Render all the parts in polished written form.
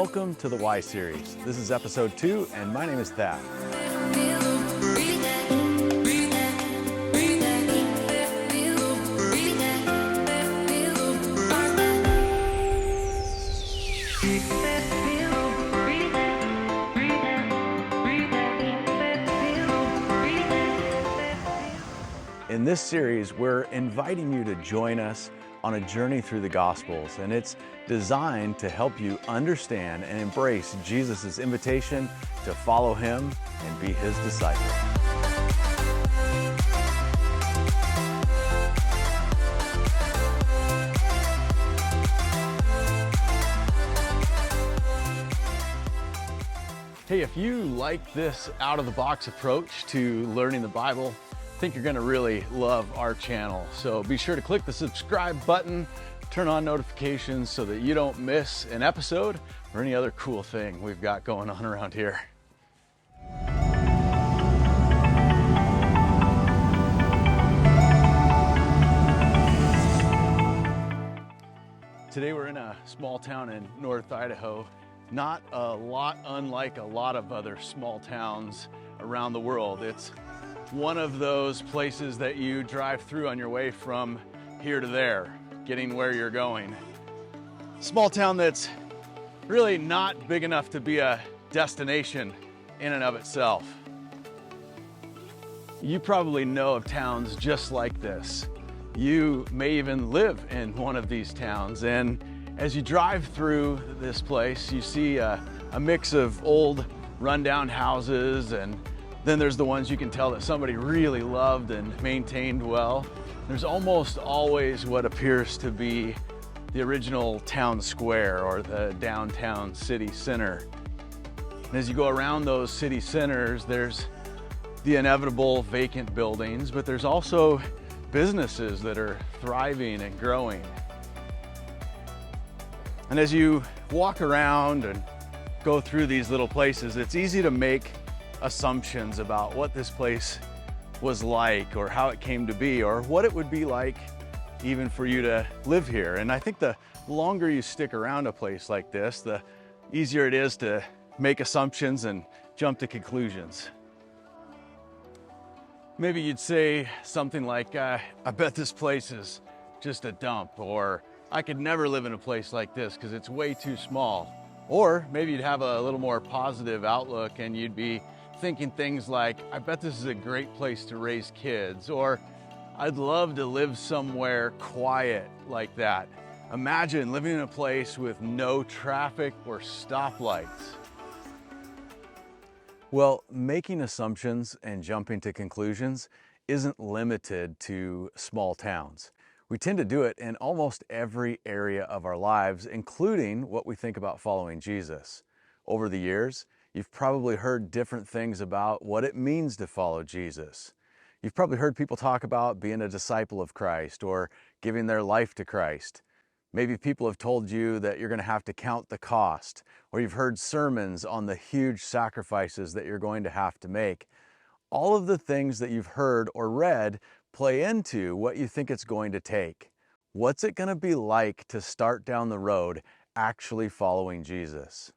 Welcome to the Why series. This is episode 2, and my name is Thad. In this series, we're inviting you to join us on a journey through the Gospels, and it's designed to help you understand and embrace Jesus' invitation to follow him and be his disciple. Hey, if you like this out-of-the-box approach to learning the Bible, I think you're going to really love our channel. So be sure to click the subscribe button, turn on notifications so that you don't miss an episode or any other cool thing we've got going on around here. Today we're in a small town in North Idaho, not a lot unlike a lot of other small towns around the world. It's one of those places that you drive through on your way from here to there, getting where you're going. Small town that's really not big enough to be a destination in and of itself. You probably know of towns just like this. You may even live in one of these towns, and as you drive through this place, you see a mix of old rundown houses, and then there's the ones you can tell that somebody really loved and maintained well. There's almost always what appears to be the original town square or the downtown city center. And as you go around those city centers, there's the inevitable vacant buildings, but there's also businesses that are thriving and growing. And as you walk around and go through these little places, it's easy to make assumptions about what this place was like or how it came to be or what it would be like even for you to live here. And I think the longer you stick around a place like this, the easier it is to make assumptions and jump to conclusions. Maybe you'd say something like, I bet this place is just a dump, or I could never live in a place like this because it's way too small. Or maybe you'd have a little more positive outlook and you'd be thinking things like, I bet this is a great place to raise kids, or I'd love to live somewhere quiet like that. Imagine living in a place with no traffic or stoplights. Well, making assumptions and jumping to conclusions isn't limited to small towns. We tend to do it in almost every area of our lives, including what we think about following Jesus. Over the years, you've probably heard different things about what it means to follow Jesus. You've probably heard people talk about being a disciple of Christ or giving their life to Christ. Maybe people have told you that you're going to have to count the cost, or you've heard sermons on the huge sacrifices that you're going to have to make. All of the things that you've heard or read play into what you think it's going to take. What's it going to be like to start down the road actually following Jesus?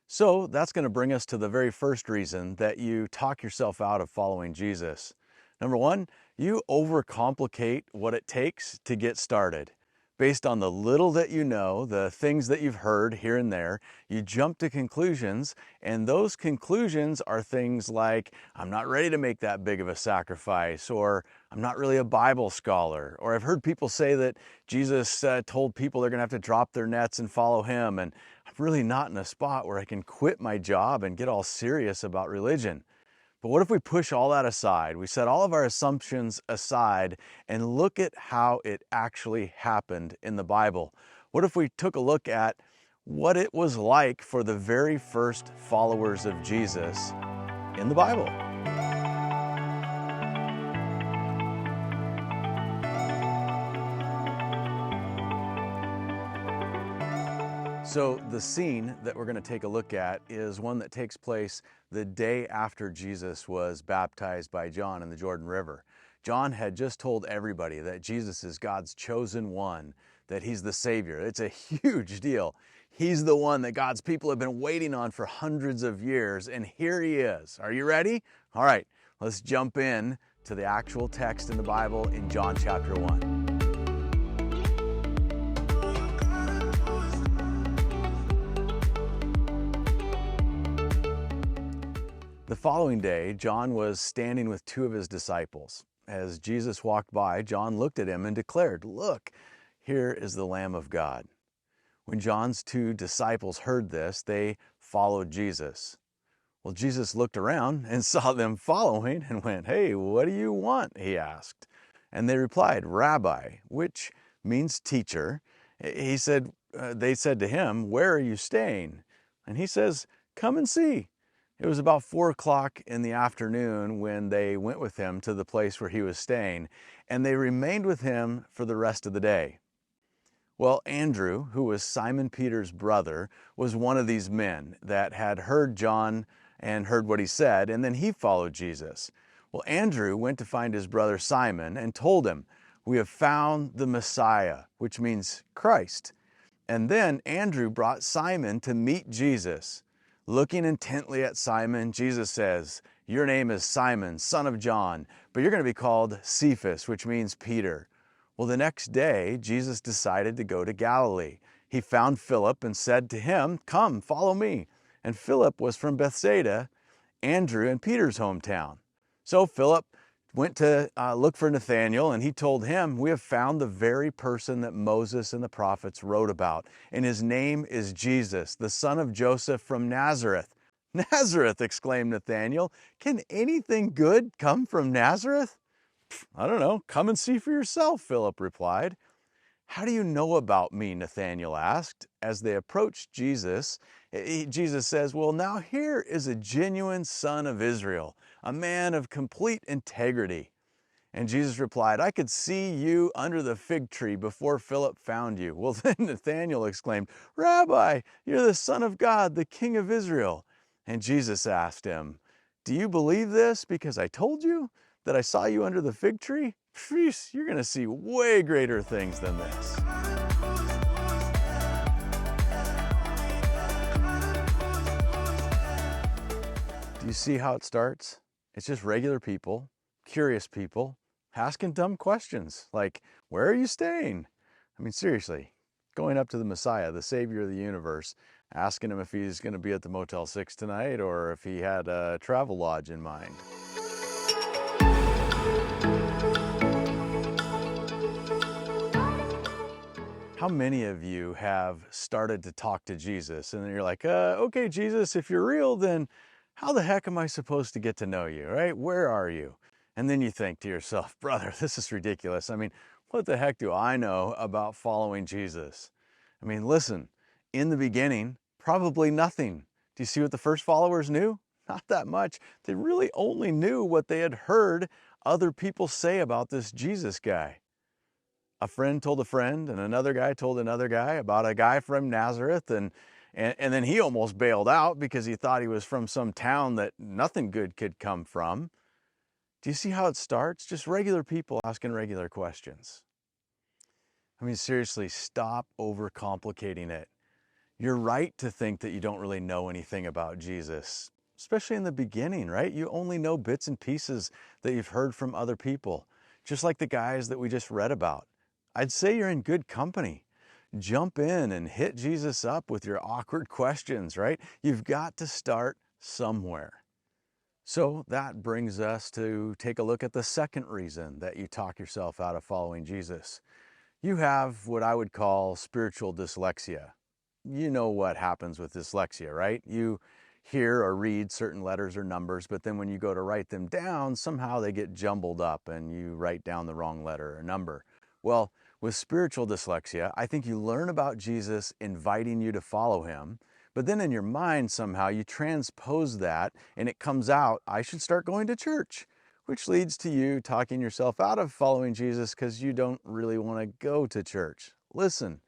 So that's going to bring us to the very first reason that you talk yourself out of following Jesus. Number one, you overcomplicate what it takes to get started. Based on the little that you know, the things that you've heard here and there, you jump to conclusions, and those conclusions are things like, I'm not ready to make that big of a sacrifice, or I'm not really a Bible scholar, or I've heard people say that Jesus told people they're going to have to drop their nets and follow him, and I'm really not in a spot where I can quit my job and get all serious about religion. But what if we push all that aside? We set all of our assumptions aside and look at how it actually happened in the Bible. What if we took a look at what it was like for the very first followers of Jesus in the Bible? So the scene that we're going to take a look at is one that takes place the day after Jesus was baptized by John in the Jordan River. John had just told everybody that Jesus is God's chosen one, that he's the Savior. It's a huge deal. He's the one that God's people have been waiting on for hundreds of years, and here he is. Are you ready? All right, let's jump in to the actual text in the Bible in John chapter 1. The following day, John was standing with two of his disciples. As Jesus walked by, John looked at him and declared, "Look, here is the Lamb of God." When John's two disciples heard this, they followed Jesus. Well, Jesus looked around and saw them following and went, "Hey, what do you want?" he asked. And they replied, "Rabbi," which means teacher. They said to him, "Where are you staying?" And he says, "Come and see." It was about 4 o'clock in the afternoon when they went with him to the place where he was staying, and they remained with him for the rest of the day. Well, Andrew, who was Simon Peter's brother, was one of these men that had heard John and heard what he said, and then he followed Jesus. Well, Andrew went to find his brother Simon and told him, "We have found the Messiah," which means Christ. And then Andrew brought Simon to meet Jesus. Looking intently at Simon, Jesus says, "Your name is Simon, son of John, but you're going to be called Cephas," which means Peter. Well, the next day, Jesus decided to go to Galilee. He found Philip and said to him, "Come, follow me." And Philip was from Bethsaida, Andrew and Peter's hometown. So Philip went to look for Nathanael, and he told him, "We have found the very person that Moses and the prophets wrote about, and his name is Jesus, the son of Joseph from Nazareth." "Nazareth!" exclaimed Nathanael. "Can anything good come from Nazareth?" "I don't know. Come and see for yourself," Philip replied. "How do you know about me?" Nathanael asked. As they approached Jesus, Jesus says, "Well, now here is a genuine son of Israel, a man of complete integrity." And Jesus replied, "I could see you under the fig tree before Philip found you." Well, then Nathanael exclaimed, "Rabbi, you're the Son of God, the King of Israel." And Jesus asked him, "Do you believe this because I told you that I saw you under the fig tree? Phew, you're going to see way greater things than this." Do you see how it starts? It's just regular people, curious people, asking dumb questions like, "Where are you staying?" I mean, seriously, going up to the Messiah, the Savior of the universe, asking him if he's going to be at the Motel 6 tonight or if he had a travel lodge in mind. How many of you have started to talk to Jesus and then you're like, "Okay, Jesus, if you're real, then how the heck am I supposed to get to know you, right? Where are you?" And then you think to yourself, "Brother, this is ridiculous. I mean, what the heck do I know about following Jesus?" I mean, listen, in the beginning, probably nothing. Do you see what the first followers knew? Not that much. They really only knew what they had heard other people say about this Jesus guy. A friend told a friend, and another guy told another guy about a guy from Nazareth, and then he almost bailed out because he thought he was from some town that nothing good could come from. Do you see how it starts? Just regular people asking regular questions. I mean, seriously, stop overcomplicating it. You're right to think that you don't really know anything about Jesus, especially in the beginning, right? You only know bits and pieces that you've heard from other people, just like the guys that we just read about. I'd say you're in good company. Jump in and hit Jesus up with your awkward questions, right? You've got to start somewhere. So that brings us to take a look at the second reason that you talk yourself out of following Jesus. You have what I would call spiritual dyslexia. You know what happens with dyslexia, right? You hear or read certain letters or numbers, but then when you go to write them down, somehow they get jumbled up and you write down the wrong letter or number. Well, with spiritual dyslexia, I think you learn about Jesus inviting you to follow him, but then in your mind somehow you transpose that and it comes out, "I should start going to church," which leads to you talking yourself out of following Jesus because you don't really want to go to church. Listen,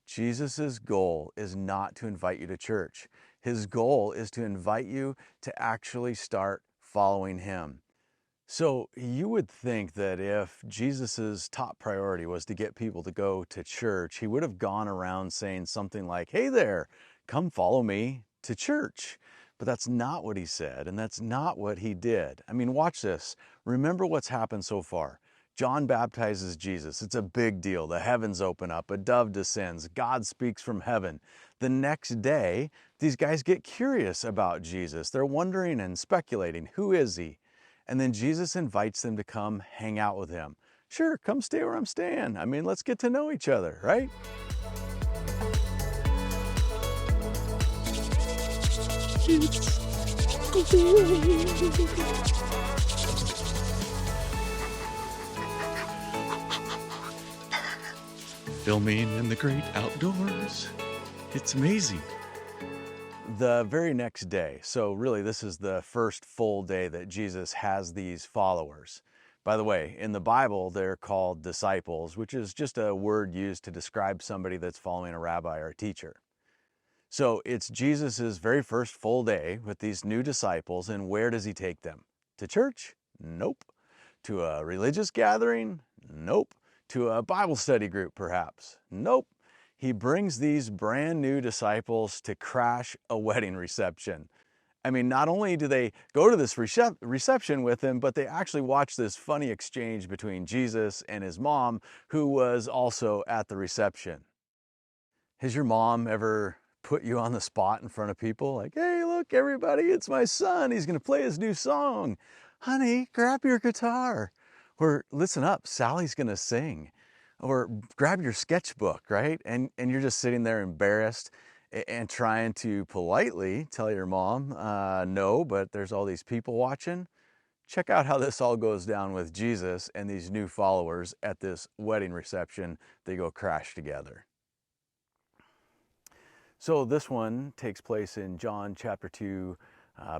Jesus' goal is not to invite you to church. His goal is to invite you to actually start following him. So you would think that if Jesus's top priority was to get people to go to church, he would have gone around saying something like, "Hey there, come follow me to church." But that's not what he said, and that's not what he did. I mean, watch this. Remember what's happened so far. John baptizes Jesus. It's a big deal. The heavens open up, a dove descends, God speaks from heaven. The next day, these guys get curious about Jesus. They're wondering and speculating, who is he? And then Jesus invites them to come hang out with him. Sure, come stay where I'm staying. I mean, let's get to know each other, right? Filming in the great outdoors. It's amazing. The very next day, so really this is the first full day that Jesus has these followers. By the way, in the Bible, they're called disciples, which is just a word used to describe somebody that's following a rabbi or a teacher. So it's Jesus's very first full day with these new disciples, and where does he take them? To church? Nope. To a religious gathering? Nope. To a Bible study group, perhaps? Nope. He brings these brand new disciples to crash a wedding reception. I mean, not only do they go to this reception with him, but they actually watch this funny exchange between Jesus and his mom, who was also at the reception. Has your mom ever put you on the spot in front of people? Like, hey, look, everybody, it's my son. He's going to play his new song. Honey, grab your guitar. Or listen up, Sally's going to sing. Or grab your sketchbook, right? And you're just sitting there embarrassed and trying to politely tell your mom, no, but there's all these people watching. Check out how this all goes down with Jesus and these new followers at this wedding reception. They go crash together. So this one takes place in John chapter 2,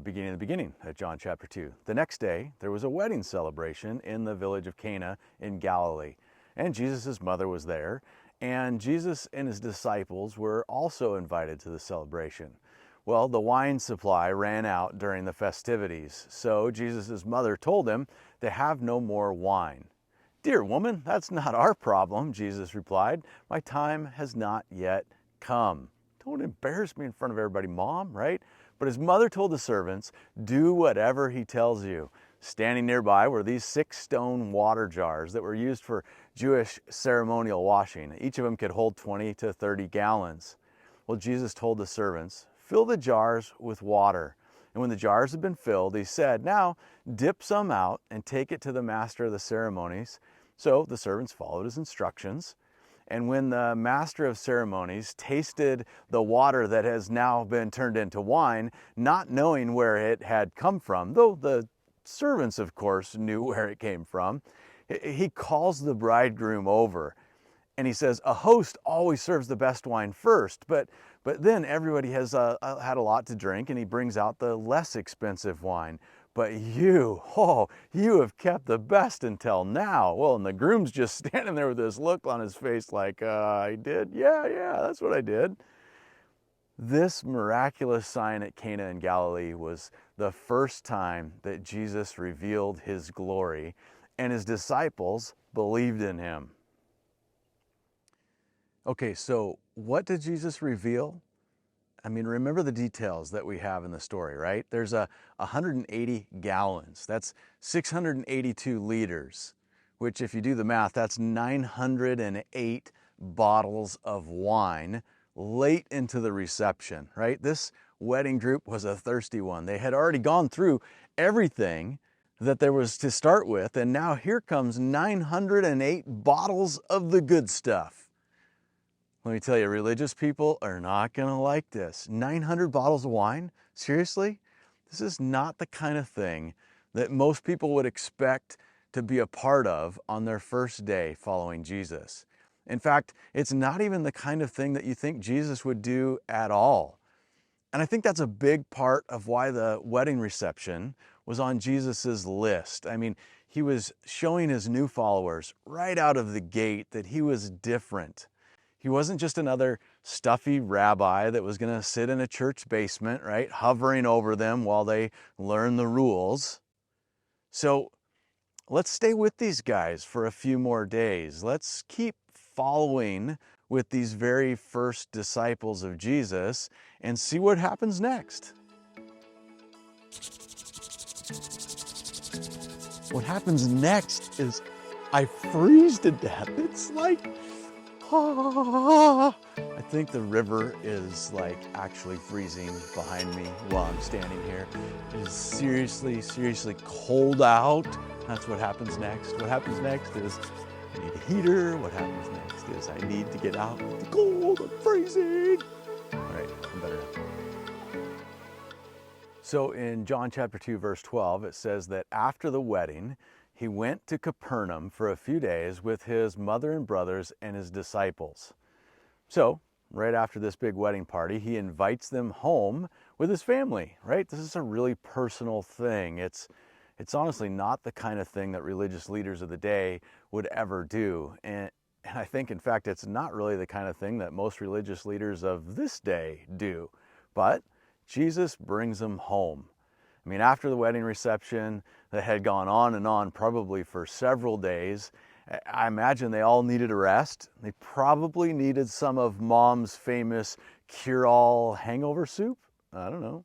beginning of John chapter 2. The next day, there was a wedding celebration in the village of Cana in Galilee. And Jesus' mother was there, and Jesus and his disciples were also invited to the celebration. Well, the wine supply ran out during the festivities, so Jesus' mother told them they have no more wine. "Dear woman, that's not our problem," Jesus replied. "My time has not yet come." Don't embarrass me in front of everybody, Mom, right? But his mother told the servants, "Do whatever he tells you." Standing nearby were these 6 stone water jars that were used for Jewish ceremonial washing. Each of them could hold 20 to 30 gallons. Well, Jesus told the servants, "Fill the jars with water." And when the jars had been filled, he said, "Now dip some out and take it to the master of the ceremonies." So the servants followed his instructions. And when the master of ceremonies tasted the water that has now been turned into wine, not knowing where it had come from, though the servants, of course, knew where it came from, he calls the bridegroom over and he says, "A host always serves the best wine first, but then everybody has had a lot to drink, and he brings out the less expensive wine. But you have kept the best until now." Well, and the groom's just standing there with this look on his face like, "I did? Yeah, that's what I did." This miraculous sign at Cana in Galilee was the first time that Jesus revealed his glory, and his disciples believed in him. Okay, so what did Jesus reveal? I mean, remember the details that we have in the story, right? There's 180 gallons. That's 682 liters, which if you do the math, that's 908 bottles of wine late into the reception, right? This wedding group was a thirsty one. They had already gone through everything that there was to start with, and now here comes 908 bottles of the good stuff. Let me tell you, religious people are not going to like this. 900 bottles of wine? Seriously? This is not the kind of thing that most people would expect to be a part of on their first day following Jesus. In fact, it's not even the kind of thing that you think Jesus would do at all. And I think that's a big part of why the wedding reception was on Jesus's list. I mean, he was showing his new followers right out of the gate that he was different. He wasn't just another stuffy rabbi that was going to sit in a church basement, right, hovering over them while they learn the rules. So let's stay with these guys for a few more days. Let's keep following with these very first disciples of Jesus and see what happens next. What happens next is I freeze to death. It's like, I think the river is like actually freezing behind me while I'm standing here. It is seriously, seriously cold out. That's what happens next. What happens next is I need a heater. What happens next is I need to get out of the cold. I'm freezing. All right, I'm better now. So in John chapter 2, verse 12, it says that after the wedding, he went to Capernaum for a few days with his mother and brothers and his disciples. So right after this big wedding party, he invites them home with his family, right? This is a really personal thing. It's honestly not the kind of thing that religious leaders of the day would ever do. And I think, in fact, it's not really the kind of thing that most religious leaders of this day do. But Jesus brings them home. I mean, after the wedding reception that had gone on and on probably for several days, I imagine they all needed a rest. They probably needed some of Mom's famous cure-all hangover soup. I don't know.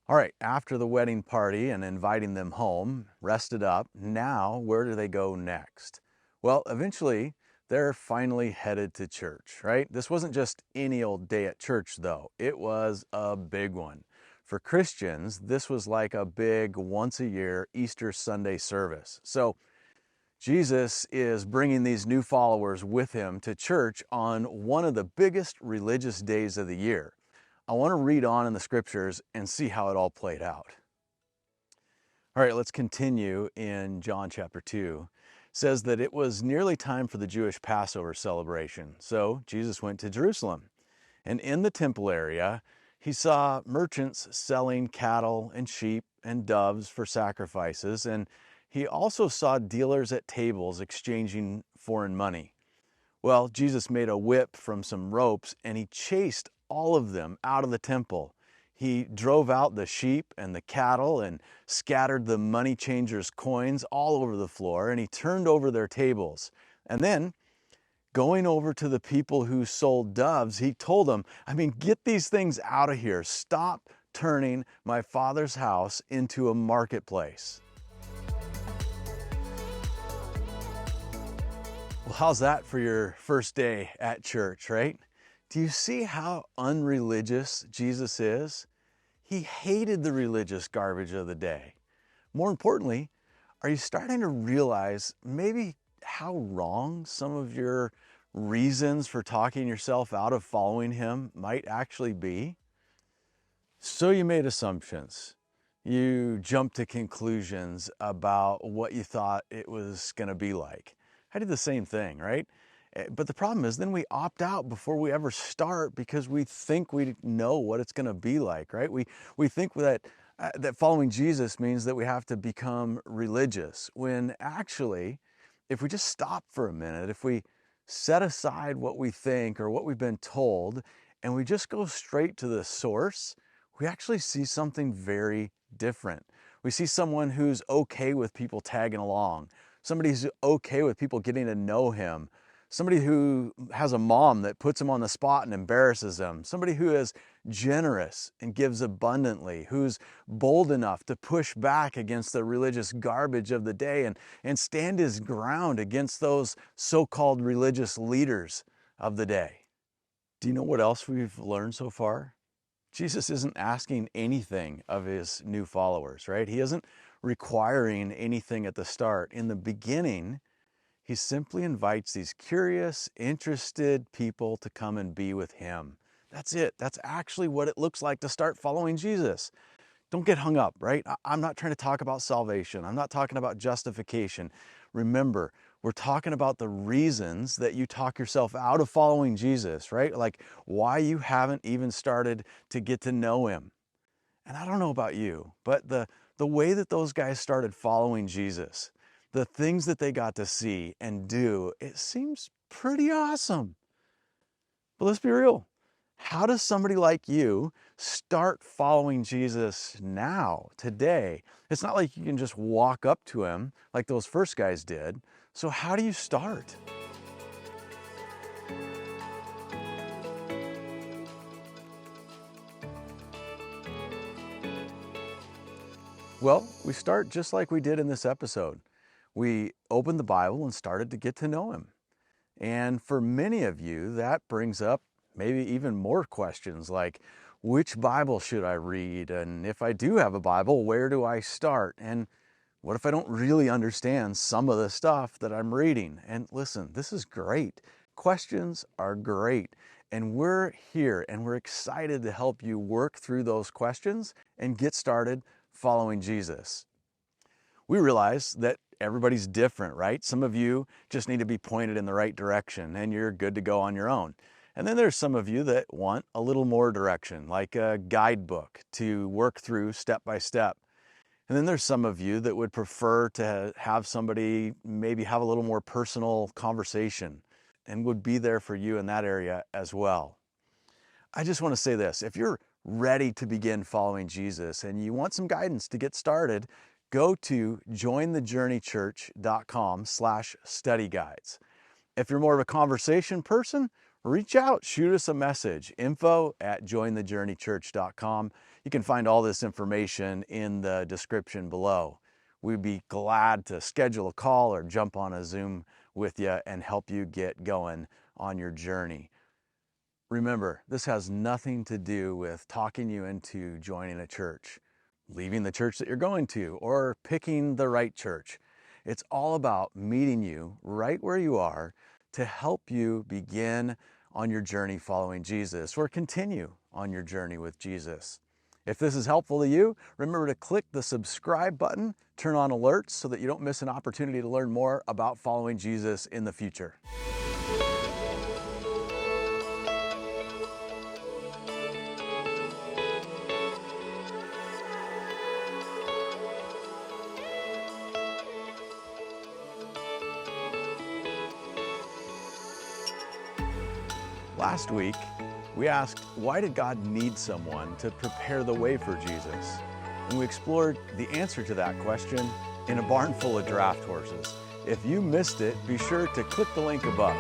All right, after the wedding party and inviting them home, rested up, now where do they go next? Well, eventually they're finally headed to church, right? This wasn't just any old day at church though. It was a big one. For Christians, this was like a big once a year Easter Sunday service. So Jesus is bringing these new followers with him to church on one of the biggest religious days of the year. I want to read on in the scriptures and see how it all played out. All right, let's continue in John chapter 2. It says that it was nearly time for the Jewish Passover celebration. So Jesus went to Jerusalem. And in the temple area, he saw merchants selling cattle and sheep and doves for sacrifices. And he also saw dealers at tables exchanging foreign money. Well, Jesus made a whip from some ropes and he chased all of them out of the temple. He drove out the sheep and the cattle and scattered the money changers' coins all over the floor, and he turned over their tables. And then, going over to the people who sold doves, he told them, get these things out of here. Stop turning my Father's house into a marketplace. Well, how's that for your first day at church, right? Do you see how unreligious Jesus is? He hated the religious garbage of the day. More importantly, are you starting to realize maybe how wrong some of your reasons for talking yourself out of following him might actually be? So you made assumptions. You jumped to conclusions about what you thought it was going to be like. I did the same thing, right? But the problem is then we opt out before we ever start because we think we know what it's going to be like, right? We think that following Jesus means that we have to become religious, when actually, if we just stop for a minute, if we set aside what we think or what we've been told, and we just go straight to the source, we actually see something very different. We see someone who's okay with people tagging along, somebody who's okay with people getting to know him, somebody who has a mom that puts him on the spot and embarrasses him, somebody who is generous and gives abundantly, who's bold enough to push back against the religious garbage of the day and stand his ground against those so-called religious leaders of the day. Do you know what else we've learned so far? Jesus isn't asking anything of his new followers, right? He isn't requiring anything at the start. In the beginning, he simply invites these curious, interested people to come and be with him. That's it. That's actually what it looks like to start following Jesus. Don't get hung up, right? I'm not trying to talk about salvation. I'm not talking about justification. Remember, we're talking about the reasons that you talk yourself out of following Jesus, right? Like why you haven't even started to get to know him. And I don't know about you, but the way that those guys started following Jesus, the things that they got to see and do, it seems pretty awesome. But let's be real. How does somebody like you Start following Jesus now, today. It's not like you can just walk up to him like those first guys did. So how do you start? Well, we start just like we did in this episode. We opened the Bible and started to get to know him. And for many of you, that brings up maybe even more questions like, which Bible should I read? And if I do have a Bible, where do I start? And what if I don't really understand some of the stuff that I'm reading? And listen, this is great. Questions are great. And we're here and we're excited to help you work through those questions and get started following Jesus. We realize that everybody's different, right? Some of you just need to be pointed in the right direction and you're good to go on your own. And then there's some of you that want a little more direction, like a guidebook to work through step by step. And then there's some of you that would prefer to have somebody maybe have a little more personal conversation and would be there for you in that area as well. I just want to say this, if you're ready to begin following Jesus and you want some guidance to get started, go to jointhejourneychurch.com/study guides. If you're more of a conversation person, reach out, shoot us a message, info@jointhejourneychurch.com. You can find all this information in the description below. We'd be glad to schedule a call or jump on a Zoom with you and help you get going on your journey. Remember, this has nothing to do with talking you into joining a church, leaving the church that you're going to, or picking the right church. It's all about meeting you right where you are to help you begin on your journey following Jesus or continue on your journey with Jesus. If this is helpful to you, remember to click the subscribe button, turn on alerts so that you don't miss an opportunity to learn more about following Jesus in the future. Last week, we asked, why did God need someone to prepare the way for Jesus? And we explored the answer to that question in a barn full of draft horses. If you missed it, be sure to click the link above.